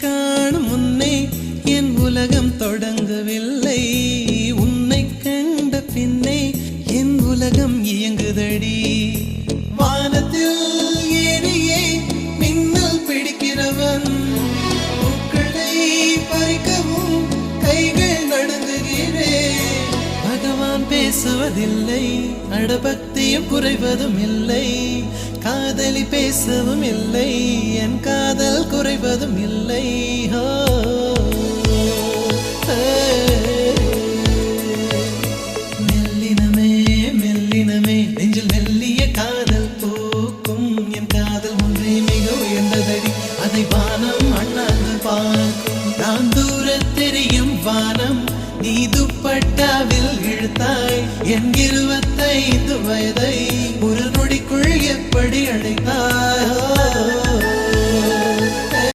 காணும் முன்னே என் உலகம் தொடங்கவில்லை. உன்னை கண்ட பின்னே என் உலகம் இயங்குதடி. வானத்தில் ஏறியே மின்னல் பிடிக்கிறவன் பூக்களை பறிக்கவும் கைகள் நடுங்குகிறேன். பகவான் பேசுவதில்லை, அடபக்தியும் குறைவதும் இல்லை. காதலி பேசவும் இல்லை, என் காதல் குறைவதும் இல்லை. மெல்லினமே மெல்லினமே நெஞ்சில் மெல்லிய காதல் பூக்கும். என் காதல் ஒன்றே மிக உயர்ந்ததடி, அதை வானம் அண்ணாந்து பார்க்கும். நான் தூர தெரியும் வானம், நீ துப்பட்டாவில் இழுத்தாய் என் 25 வயதை ஒரு நொடிக்குள் எப்படி அழைத்தாய்.